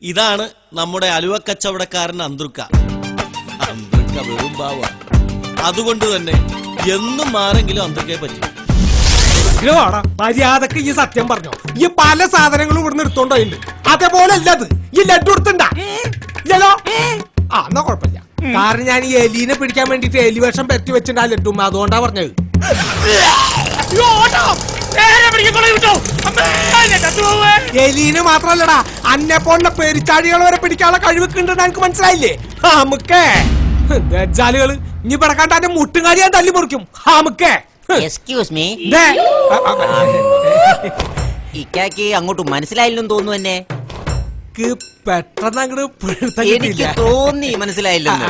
ഇതാണ് നമ്മുടെ അലുവ കച്ചവടക്കാരൻ അന്തൃക്ക വെറും ബാവ. അതുകൊണ്ട് തന്നെ എന്നും മാറെങ്കിലും അന്തൃക്കയെ പറ്റും. മര്യാദക്ക് ഈ സത്യം പറഞ്ഞോ. ഈ പല സാധനങ്ങളും ഇവിടെ എടുത്തോണ്ട് അതേപോലെ അല്ലത് ഈ ലഡ്ഡു എടുത്തണ്ട ഇല്ലല്ലോ. എന്നാ കുഴപ്പമില്ല. കാരണം ഞാൻ ഈ എലീനെ പിടിക്കാൻ വേണ്ടിട്ട് എലി വേഷം പറ്റി വെച്ചിട്ട് ആ ലഡ്ഡു അതുകൊണ്ടാ പറഞ്ഞത്. എലീനെ മാത്രല്ലടാ അന്നെ പോന്ന പെരിച്ചാടികൾ വരെ പിടിക്കാനുള്ള കഴിവൊക്കെണ്ടെന്ന് എനിക്ക് മനസ്സിലായില്ലേ. നമുക്കേ ജാലുകള് ഇനി പിടക്കാണ്ട് അതിന്റെ മുട്ടുകാരി ഞാൻ തല്ലി മുറിക്കും. നമുക്കേ എക്സ്ക്യൂസ് മീ, ഇക്കാക്ക് അങ്ങോട്ട് മനസ്സിലായില്ലെന്ന് തോന്നുന്നു. എന്നെ പെട്ടെന്ന് അങ്ങോട്ട് എനിക്ക് തോന്നി മനസ്സിലായില്ലെന്ന്.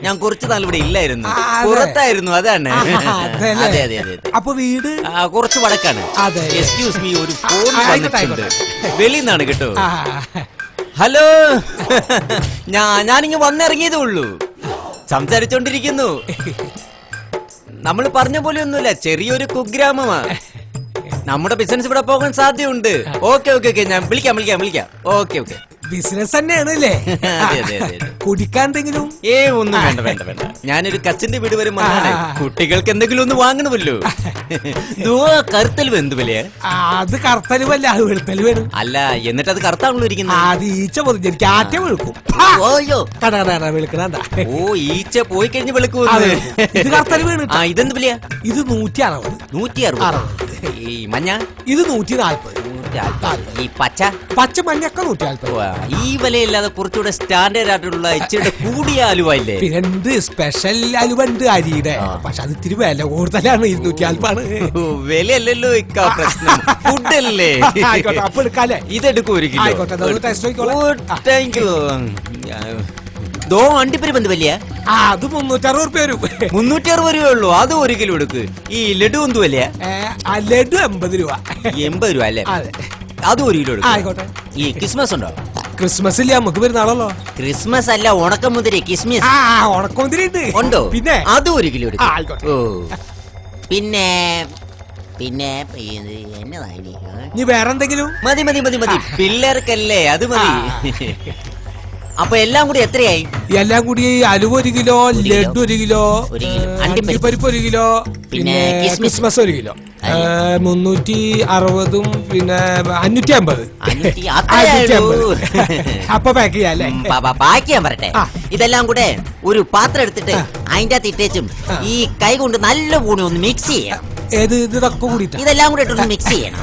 ഞാൻ കുറച്ചു നാൾ ഇവിടെ ഇല്ലായിരുന്നു, പുറത്തായിരുന്നു. അതാണ്. അതെ അതെ അതെ. അപ്പൊ വീട് കുറച്ച് വടക്കാണ്. എക്സ്ക്യൂസ് മീ, ഒരു ഫോൺ വന്നിട്ടുണ്ട് വെളിയിൽ നിന്നാണ് കേട്ടോ. ഹലോ, ഞാനിങ്ങ് വന്നിറങ്ങിയതേ ഉള്ളൂ. സംസാരിച്ചോണ്ടിരിക്കുന്നു. നമ്മൾ പറഞ്ഞ പോലെ ഒന്നുമില്ല, ചെറിയൊരു കുഗ്രാമമാ. നമ്മുടെ ബിസിനസ് ഇവിടെ പോകാൻ സാധ്യതയുണ്ട്. ഓക്കെ ഓക്കെ ഓക്കെ, ഞാൻ വിളിക്കാം. Okay okay. ബിസിനസ് തന്നെയാണല്ലേ? കുടിക്കാൻ എന്തെങ്കിലും? ഒന്നും വേണ്ട വേണ്ട വേണ്ട. ഞാനൊരു കസിന്റെ വീട് വരെ വന്നാണ്. കുട്ടികൾക്ക് എന്തെങ്കിലും ഒന്ന് വാങ്ങണമല്ലോ. കറുത്തലുവ് എന്ത് വിലയാ? അത് കറുത്തലുവല്ല, അത് വെളുത്തലുവാണ്. അല്ല, എന്നിട്ട് അത് കറുത്താണല്ലോ ഇരിക്കുന്നത്. അത് ഈച്ച പൊതിഞ്ഞിരിക്കും, ആറ്റ വെളുക്കും. ഓ, ഈച്ച പോയി കഴിഞ്ഞ് വെളുക്കും. ഇത് കറുത്തലുവാണ്. ഇതെന്ത് വിലയാ? ഇത് 160. 160. ഈ മഞ്ഞ? ഇത് 140. ഈ പച്ച? പച്ച മഞ്ഞൊക്കെ 140. ഈ വിലയില്ലാതെ കുറച്ചുകൂടെ സ്റ്റാൻഡേർഡ് ആയിട്ടുള്ള ഇച്ചിരി കൂടിയ അലുവ ഇല്ലേ? പിന്നെ സ്പെഷ്യൽ അലുവണ്ട് അരിയുടെ, പക്ഷെ അത് ഇത്തിരി വില കൂടുതലാണ്. 240. വിലയല്ലല്ലോ ഇക്ക പ്രശ്നം, ഫുഡല്ലേ. അപ്പൊ എടുക്കാല്ലേ? ഇതെടുക്കും ഒരു കിലോ. Thank you. അണ്ടിപ്പരിപ്പ് എന്ത് വലിയ? അത് 360 രൂപ വരും. 360 രൂപ ഉള്ളൂ. അത് ഒരു കിലോ എടുക്ക്. ഈ ലഡു എന്ത് വലിയ? ലഡു 80 രൂപ. 80 രൂപ അല്ലേ? അത് ഒരു കിലോ എടുക്കും. ഈ ക്രിസ്മസ് ഉണ്ടോ? ക്രിസ്മസ് ഇല്ല, നമുക്ക് പെരുന്നാളല്ലോ. ക്രിസ്മസ് അല്ല, ഉണക്കമുന്തിരി. കിസ്മിസ്. ഉണക്കമുന്തിരി ഉണ്ടോ? പിന്നെ അത് ഒരു കിലോ എടുക്കും. ഓ, പിന്നെ പിന്നെ എന്നതാ ഇനി വേറെ എന്തെങ്കിലും? മതി മതി മതി മതി, പിള്ളേർക്കല്ലേ, അത് മതി. അപ്പൊ എല്ലാം കൂടി എത്രയായി? എല്ലാം കൂടി അലുവ 1 കിലോ, ലഡു 1 കിലോ, അണ്ടിപ്പരിപ്പ് 1 കിലോ, പിന്നെ ക്രിസ്മസ് 1 കിലോ. 360 പിന്നെ 550. അപ്പൊ പാക്ക് ചെയ്യാല്ലേ? പാക്ക് ചെയ്യാൻ പറട്ടെ. ഇതെല്ലാം കൂടെ ഒരു പാത്രം എടുത്തിട്ട് അതിന്റെ അകത്ത് ഇട്ടേച്ചും ഈ കൈ കൊണ്ട് നല്ല കൂടി ഒന്ന് മിക്സ് ചെയ്യാം. ഇതെല്ലാം കൂടെ ഇട്ടൊന്ന് മിക്സ് ചെയ്യണം.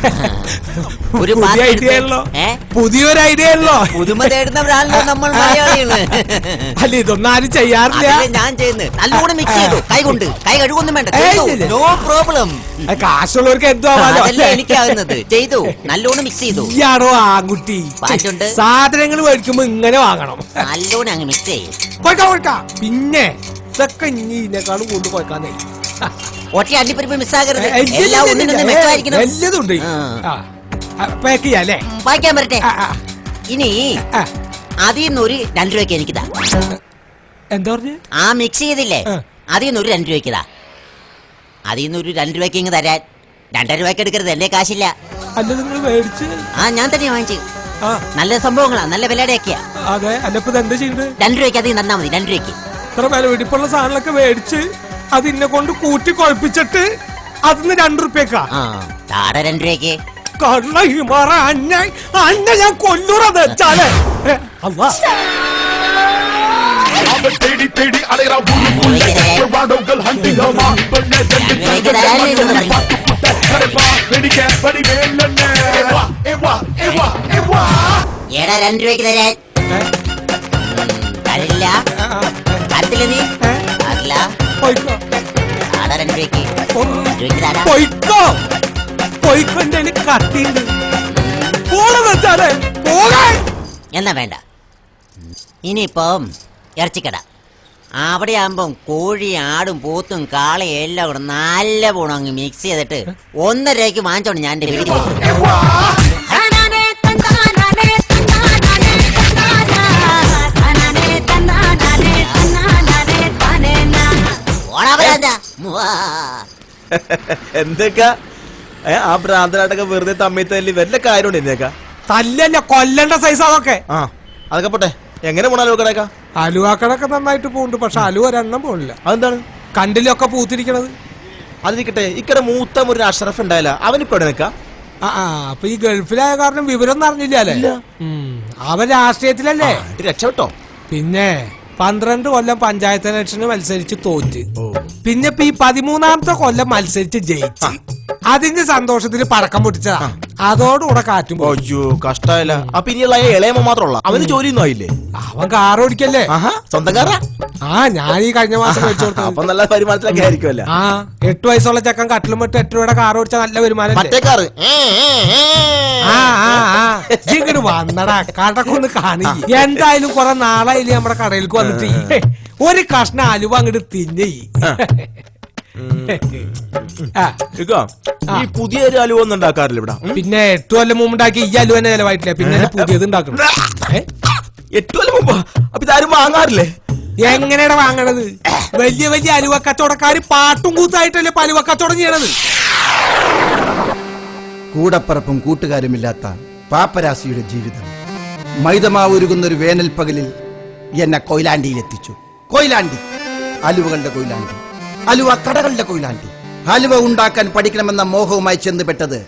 ഒരു പുതിയൊരു ഐഡിയ ഉള്ളോ? പുതുമ തേടുന്നവരാണല്ലോ നമ്മൾ മലയാളികള്. അല്ല, ഇതൊന്നും ആരും ചെയ്യാറില്ല. ഞാൻ ചെയ്യുന്നത് നല്ലോണം മിക്സ് ചെയ്തു. കൈ കൊണ്ട്, കൈ കഴുകൊന്നും വേണ്ട. No problem. കാശുള്ളവർക്ക് എന്തോ എനിക്കാവുന്നത് ചെയ്തു. നല്ലോണം മിക്സ് ചെയ്തു. ഇയാണോ ആൺകുട്ടി? സാധനങ്ങൾ മേടിക്കുമ്പോ ഇങ്ങനെ വാങ്ങണം. നല്ലോണം അങ്ങ് മിക്സ് ചെയ്യും. പിന്നെ ഇതൊക്കെ ഇതിനേക്കാളും കൊണ്ട് പോയിക്കാന്നേ. ഒറ്റ അണ്ടിപ്പരിപ്പ് മിസ്സാകരുത്. എല്ലാം ഒന്നിനൊന്ന് മെച്ചമായിരിക്കണം. എല്ലാതുണ്ട്. പാക്ക് ചെയ്യാല്ലേ? വായിക്കാൻ പറ്റട്ടെ. ഇനി അതിൽ നിന്നൊരു 2 രൂപയ്ക്ക് എനിക്കിതാ. എന്താ പറഞ്ഞു? ആ മിക്സ് ചെയ്തില്ലേ, അതിൽ നിന്നൊരു 2 രൂപയ്ക്കിതാ. അതിൽ നിന്നൊരു 2 രൂപയ്ക്ക് ഇങ്ങ് തരാൻ. 2 രൂപയ്ക്ക് എടുക്കരുത്, എന്റെ കാശില്ല. അല്ല, നിങ്ങൾ മേടിച്ച്? ഞാൻ തന്നെ വാങ്ങിച്ചു. നല്ല സംഭവങ്ങളാ, നല്ല വിലയുടെയൊക്കെയാ. അതെ. അല്ല, ഇപ്പൊ എന്താ ചെയ്യുന്നത്? 2 രൂപയ്ക്ക് അതിൽ തന്നാ മതി. 2 രൂപയ്ക്ക് ഇത്ര വില വെടിപ്പുള്ള സാധനങ്ങളൊക്കെ മേടിച്ച് അതിനെ കൊണ്ട് കൂട്ടി കുഴപ്പിച്ചിട്ട് അതിന് 2 രൂപയ്ക്കാ? 2 രൂപയ്ക്ക് അന്നെ ഞാൻ കൊല്ലൂറത് വെച്ചാലേ. ഏടാ 2 രൂപയ്ക്ക് തരാൻ തരില്ല. തരത്തില്ല നീ? തരില്ല. 2 രൂപയ്ക്ക് കത്തിണ്ട് എന്നാ വേണ്ട. ഇനിയിപ്പം ഇറച്ചിക്കട. അവിടെ ആകുമ്പം കോഴി, ആടും, പോത്തും, കാളയും എല്ലാം കൂടെ നല്ല പോണം അങ്ങ് മിക്സ് ചെയ്തിട്ട് 1 രൂപയ്ക്ക് വാങ്ങിച്ചോണ്ട് ഞാൻ എന്റെ വീട്ടിൽ എന്തൊക്കെ ആ ഭ്രാന്തനായിട്ടൊക്കെ വെറുതെ തമ്മിൽ തല്ലി വല്ല കാര്യമുണ്ട്? തല്ലല്ല, കൊല്ലണ്ട സൈസ് അതൊക്കെ. അതൊക്കെ പോട്ടെ, എങ്ങനെ പോണ അലുവക്കടയൊക്കെ? അലുവാക്കടൊക്കെ നന്നായിട്ട് പോകുന്നുണ്ട്. പക്ഷെ അലുവ ഒരെണ്ണം പോണില്ല. അതെന്താണ്? കണ്ടിലൊക്കെ പൂത്തിരിക്കണത്. അതിരിക്കട്ടെ, ഇക്കടെ മൂത്ത ഒരു അഷറഫ് ഉണ്ടായില്ല, അവനിപ്പോ എവിടെ നിൽക്കാ? അപ്പൊ ഈ ഗൾഫിലായ കാരണം വിവരം ഒന്നും അറിഞ്ഞില്ലേ? ഇല്ല. അവൻ രാഷ്ട്രീയത്തിലല്ലേ? രക്ഷപ്പെട്ടോ? പിന്നെ 12 കൊല്ലം പഞ്ചായത്ത് ഇലക്ഷന് മത്സരിച്ച് തോറ്റ്. പിന്നെ ഇപ്പൊ ഈ 13ാമത്തെ കൊല്ലം മത്സരിച്ച് ജയിച്ചു. അതിന്റെ സന്തോഷത്തിന് പടക്കം പൊട്ടിച്ചതാ. അതോടുകൂടെ കാറ്റും പോയി. അയ്യോ കഷ്ടായില്ല. അപ്പൊ ഇനിയുള്ള ഇളയമ മാത്രമുള്ള അവന് ജോലിയൊന്നും ആയില്ലേ? അവൻ കാർ ഓടിക്കല്ലേ? സ്വന്തം കാറാ? ഞാൻ ഈ കഴിഞ്ഞ മാസം മേടിച്ചു കൊടുത്തു. അപ്പൊ നല്ല വരുമാനത്തിലൊക്കെ ആയിരിക്കുമല്ലോ. 8 വയസ്സുള്ള ചെക്കൻ കട്ടിലും മറ്റും 8 രൂപയുടെ കാർ ഓടിച്ച നല്ല വരുമാനം. മറ്റേ കാറ് ഇങ്ങോട്ട് വന്നടാ, കടക്കൊന്ന് കാണി. എന്തായാലും കൊറേ നാളായില്ലേ നമ്മുടെ കടയിലേക്ക് വന്നിട്ട്. ഒരു കഷ്ണം അലുവ അങ്ങോട്ട് തിന്നേ. ഈ പുതിയ ഒരു അലുവ ഒന്നും ഉണ്ടാക്കാറില്ല ഇവിടെ. പിന്നെ 8 കൊല്ലം മുമ്പുണ്ടാക്കി ഈ അലുവനെ ചെലവായിട്ടില്ല. പിന്നെ പുതിയത് ഉണ്ടാക്കണം. 8 കൊല്ലം മുമ്പ്? അപ്പൊ ഇതാരും വാങ്ങാറില്ലേ? എങ്ങനെയാണ് വാങ്ങണത്? വലിയ വലിയ അലുവ കച്ചവടക്കാര് പാട്ടും കൂത്തായിട്ടല്ലേ അലുവ കച്ചവടം ചെയ്യണത്. കൂടപ്പറപ്പും കൂട്ടുകാരുമില്ലാത്ത പാപ്പരാസിയുടെ ജീവിതം. മൈദമാവ് ഉരുകുന്ന ഒരു വേനൽ പകലിൽ എന്നെ കൊയിലാണ്ടിയിലെത്തിച്ചു. കൊയിലാണ്ടി, അലുവകളുടെ കൊയിലാണ്ടി, അലുവ കടകളുടെ കൊയിലാണ്ടി. ഹലുവ ഉണ്ടാക്കാൻ പഠിക്കണമെന്ന മോഹവുമായി ചെന്നുപെട്ടത്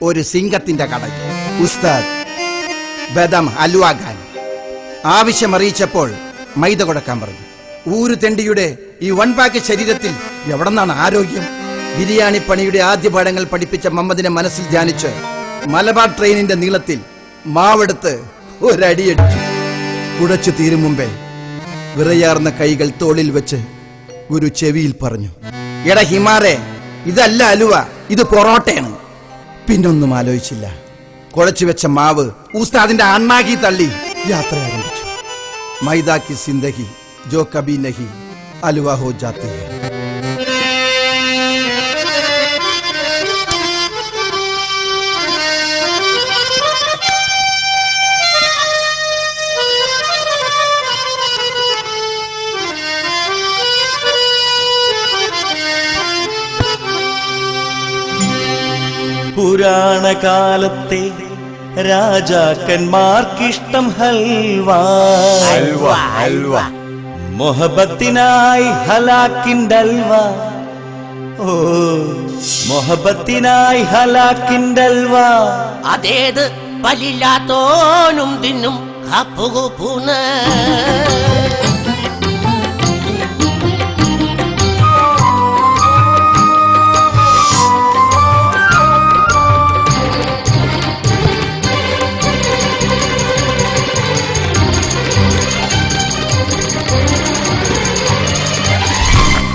ഒരു സിംഗത്തിന്റെ കടയിൽ. ഉസ്താദ് ബദം അലുവ ഖാൻ ആവശ്യമറിയിച്ചപ്പോൾ മൈദ കൊടുക്കാൻ പറഞ്ഞു. ഊരു തെണ്ടിയുടെ ഈ 1 പാക്ക് ശരീരത്തിൽ എവിടെന്നാണ് ആരോഗ്യം? ബിരിയാണി പണിയുടെ ആദ്യ പാഠങ്ങൾ പഠിപ്പിച്ച മമ്മദിനെ മനസ്സിൽ ധ്യാനിച്ച് മലബാർ ട്രെയിനിന്റെ നീളത്തിൽ മാവെടുത്ത് ഒരടിയടിച്ചു. കുടച്ചു തീരും മുമ്പേ വിറയാർന്ന കൈകൾ തോളിൽ വെച്ച് ഗുരു ചെവിയിൽ പറഞ്ഞു, എടാ ഹിമാറെ, ഇതല്ല അലുവ, ഇത് പൊറോട്ടയാണ്. പിന്നൊന്നും ആലോചിച്ചില്ല. കുഴച്ചു വെച്ച മാവ് ഉസ്താദിന്റെ അണ്ണാക്കി തള്ളി യാത്ര ആരംഭിച്ചു. മൈദാ കി സിന്ദഗി ജോ കബി നഹി അലുവ ഹോ ജാത്തി ഹൈ. പുരാണകാലത്തെ രാജാക്കന്മാർക്കിഷ്ടം ഹൽവ. മൊഹബത്തിനായി ഹലാക്കിൻഡൽവ. ഓ മൊഹബത്തിനായി ഹലാക്കിൻഡൽവ. അതേത് പലില്ലാത്തോനും തിന്നും ഹപ്പുകൂപ്പുന.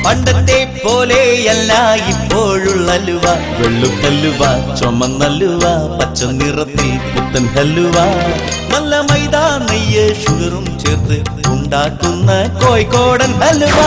പണ്ടത്തെ പോലെയല്ല ഇപ്പോഴുള്ള ഹലുവ. വെള്ളുത്തല്ലുവ, ചുമന്നല്ലുവ, പച്ച നിറത്തിൽ പുത്തൻ ഹലുവ. നല്ല മൈദ, നെയ്യ്, ഷുഗറും ചേർത്ത് ഉണ്ടാക്കുന്ന കോഴിക്കോടൻ ഹലുവ.